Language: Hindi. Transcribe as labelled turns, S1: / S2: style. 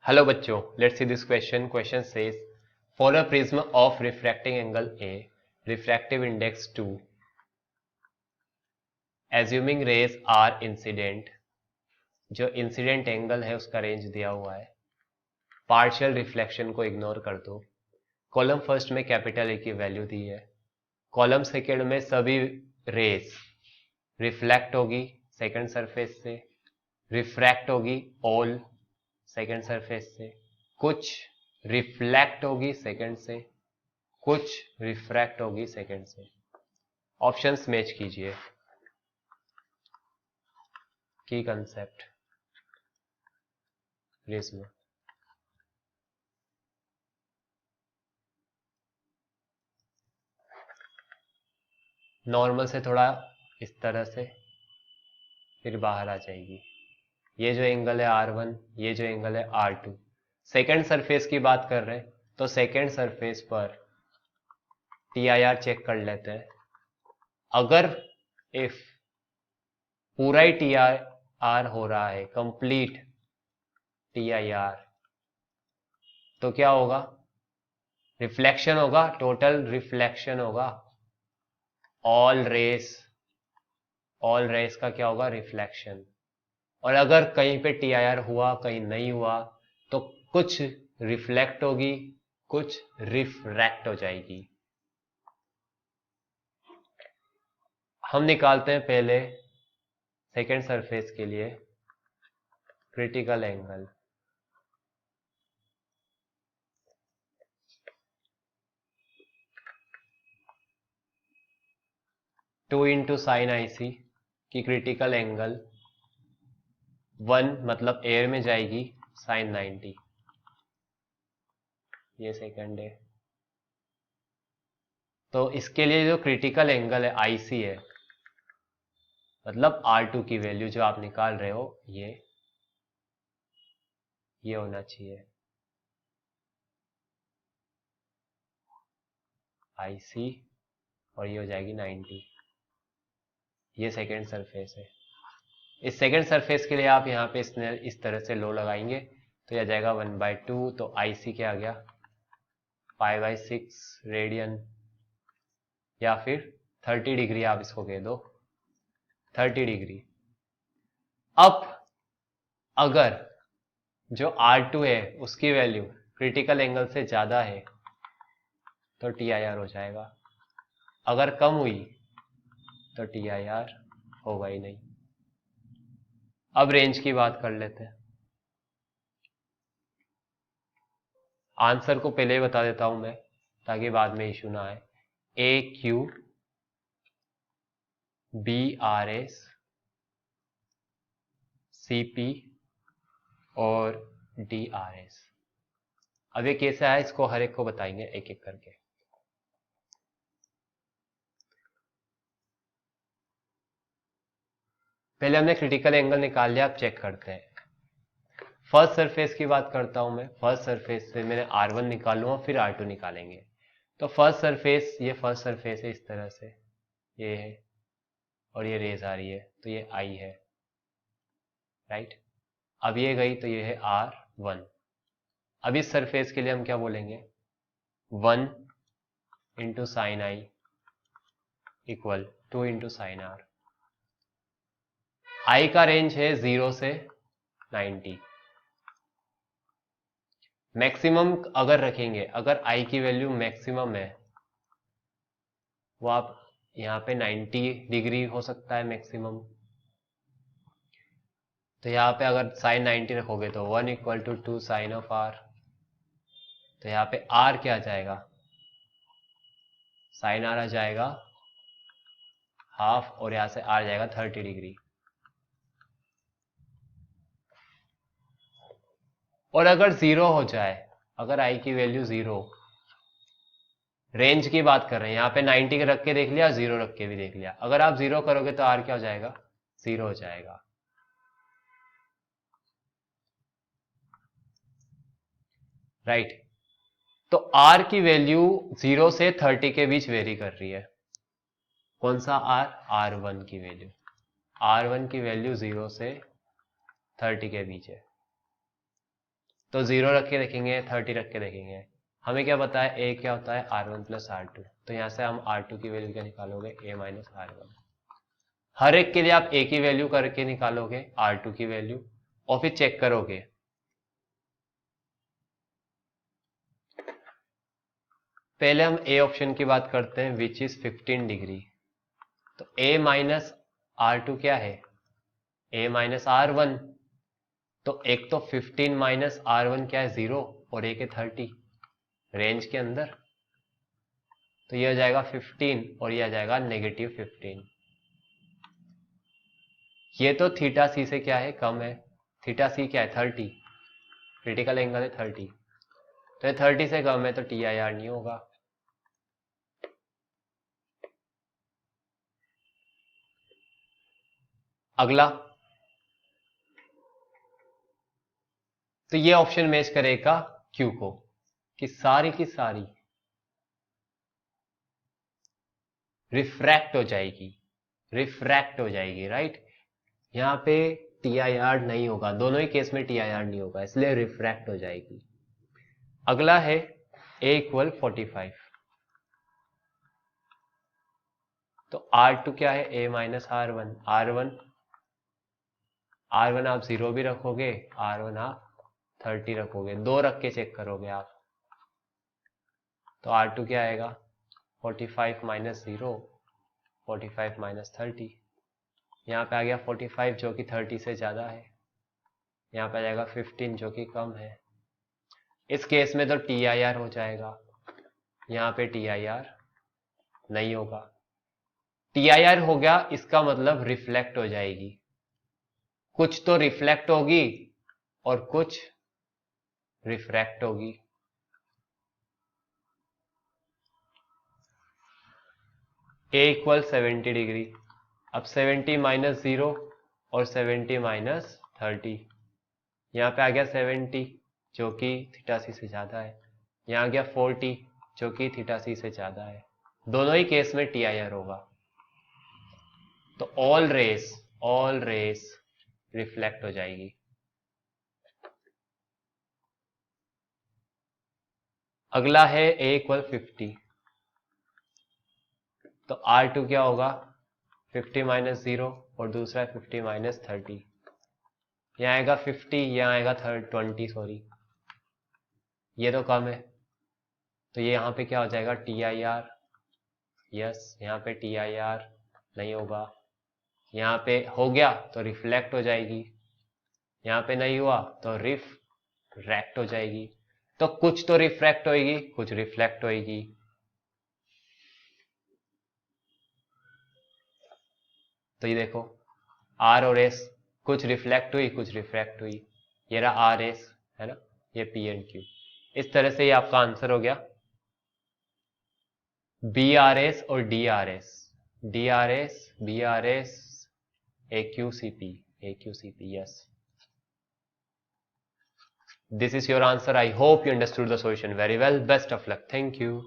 S1: Hello बच्चों, let's see this question. Question says, for a prism of refracting angle A, refractive index 2, assuming rays are incident, जो इंसिडेंट एंगल है उसका रेंज दिया हुआ है, पार्शियल रिफ्लेक्शन को इग्नोर कर दो। कॉलम फर्स्ट में कैपिटल ए की वैल्यू दी है, कॉलम सेकेंड में सभी रेस रिफ्लेक्ट होगी सेकेंड सरफेस से, रिफ्रैक्ट होगी ऑल सेकेंड सरफेस से, कुछ रिफ्लेक्ट होगी सेकेंड से, कुछ रिफ्रैक्ट होगी सेकेंड से। ऑप्शंस मैच कीजिए। की कंसेप्ट प्रिज्म, नॉर्मल से थोड़ा इस तरह से फिर बाहर आ जाएगी। ये जो एंगल है R1, ये जो एंगल है R2। सेकेंड सरफेस की बात कर रहे हैं तो सेकेंड सरफेस पर TIR चेक कर लेते हैं। अगर इफ पूरा ही TIR हो रहा है, कंप्लीट TIR, तो क्या होगा? रिफ्लेक्शन होगा, टोटल रिफ्लेक्शन होगा। ऑल रेस का क्या होगा? रिफ्लेक्शन। और अगर कहीं पे TIR हुआ कहीं नहीं हुआ तो कुछ रिफ्लेक्ट होगी, कुछ रिफ्रैक्ट हो जाएगी। हम निकालते हैं पहले सेकेंड सरफेस के लिए critical angle. Two into sine IC की क्रिटिकल एंगल 1 मतलब एयर में जाएगी साइन 90, ये सेकंड है। तो इसके लिए जो क्रिटिकल एंगल है IC है, मतलब R2 की वैल्यू जो आप निकाल रहे हो, ये होना चाहिए IC, और ये हो जाएगी 90। ये सेकेंड सरफेस है। इस सेकेंड सरफेस के लिए आप यहाँ पे इस तरह से लो लगाएंगे तो यह जाएगा 1/2। तो IC क्या आ गया? π/6 रेडियन, या फिर 30 डिग्री आप इसको कह दो, 30 डिग्री। अब अगर जो R2 है उसकी वैल्यू क्रिटिकल एंगल से ज्यादा है तो TIR हो जाएगा, अगर कम हुई तो TIR होगा ही नहीं। अब रेंज की बात कर लेते हैं। आंसर को पहले ही बता देता हूं मैं ताकि बाद में इशू ना आए। AQ BRS CP और DRS। अब ये कैसे आया इसको हर एक को बताएंगे एक एक करके। पहले हमने क्रिटिकल एंगल निकाल लिया, अब चेक करते हैं। फर्स्ट सरफेस की बात करता हूं मैं। फर्स्ट सरफेस से मैंने R1 निकालूंगा, फिर R2 निकालेंगे। तो फर्स्ट सरफेस, ये फर्स्ट सरफेस है इस तरह से, ये है, और ये रेज आ रही है तो ये I है, राइट। अब ये गई तो ये है R1। अब इस सरफेस के लिए हम क्या बोलेंगे? 1 into sine I equal 2 into sine R। I का रेंज है 0 से 90। मैक्सिमम अगर रखेंगे, अगर I की वैल्यू मैक्सिमम है, वो आप यहाँ पे 90 डिग्री हो सकता है मैक्सिमम। तो यहाँ पे अगर साइन 90 रखोगे तो 1 equal to 2 sine of R। तो यहाँ पे R क्या आ जाएगा? साइन R आ जाएगा हाफ, और यहाँ से R जाएगा 30 डिग्री। और अगर 0 हो जाए, अगर I की वैल्यू 0, रेंज की बात कर रहे हैं, यहाँ पे 90 रख के देख लिया, 0 रख के भी देख लिया। अगर आप 0 करोगे तो R क्या हो जाएगा? 0 हो जाएगा, राइट। तो R की वैल्यू 0 से 30 के बीच वेरी कर रही है। कौन सा R? R1 की वैल्यू। R1 की वैल्यू 0 से 30 के बीच है। तो 0 रख के देखेंगे, 30 रख के देखेंगे। हमें क्या पता है, ए क्या होता है R1 प्लस R2। तो यहाँ से हम R2 की वैल्यू क्या निकालोगे, A माइनस R1। हर एक के लिए आप ए की वैल्यू करके निकालोगे R2 की वैल्यू और फिर चेक करोगे। पहले हम ए ऑप्शन की बात करते हैं, विच इज 15 डिग्री। तो A माइनस R2 क्या है, A माइनस R1। तो एक तो 15 माइनस R1 क्या है 0 और एक है 30 रेंज के अंदर। तो ये आ जाएगा 15 और ये आ जाएगा -15। ये तो थीटा सी से क्या है, कम है। थीटा सी क्या है 30, क्रिटिकल एंगल है 30। तो ये 30 से कम है तो TIR नहीं होगा। अगला, तो ये ऑप्शन मैच करेगा क्यू को कि सारी की सारी रिफ्रैक्ट हो जाएगी, रिफ्रैक्ट हो जाएगी, राइट। यहाँ पे TIR नहीं होगा, दोनों ही केस में TIR नहीं होगा, इसलिए रिफ्रैक्ट हो जाएगी। अगला है A इक्वल 45। तो R2 क्या है, A माइनस R1। R1 आप 0 भी रखोगे, R1 आप 30 रखोगे, 2 रख के चेक करोगे आप। तो R2 क्या आएगा, 45 माइनस 0, 45 माइनस 30। यहाँ पे आ गया 45 जो कि 30 से ज़्यादा है। यहाँ पे आ जाएगा 15 जो कि कम है। इस केस में तो TIR हो जाएगा, यहाँ पे TIR नहीं होगा। TIR हो गया, इसका मतलब रिफ्लेक्ट हो जाएगी। कुछ तो रिफ्लेक्ट होगी और कुछ रिफ्रैक्ट होगी। A equal 70 degree. अब 70 माइनस 0 और 70 माइनस 30। यहाँ पे आ गया 70 जो कि थीटा सी से ज़्यादा है। यहाँ आ गया 40 जो कि थीटा सी से ज़्यादा है। दोनों ही केस में TIR होगा। तो ऑल रेस रिफ्लेक्ट हो जाएगी। अगला है A इक्वल 50। तो R2 क्या होगा, 50 माइनस 0 और दूसरा है 50 माइनस 30। यहाँ आएगा 50, यहाँ आएगा 20 सॉरी, ये तो कम है। तो ये यहाँ पे क्या हो जाएगा TIR, यस। यहाँ पे TIR नहीं होगा। यहाँ पे हो गया तो रिफ्लेक्ट हो जाएगी, यहाँ पे नहीं हुआ तो रिफ्रैक्ट हो जाएगी। तो कुछ तो रिफ्रैक्ट होएगी, कुछ रिफ्लेक्ट होएगी। तो ये देखो R और S, कुछ रिफ्लेक्ट हुई कुछ रिफ्रैक्ट हुई। ये रहा RS है ना, ये P एंड Q। इस तरह से ये आपका आंसर हो गया BRS और DRS, DRS BRS AQCP, yes. This is your answer. I hope you understood the solution very well. Best of luck. Thank you.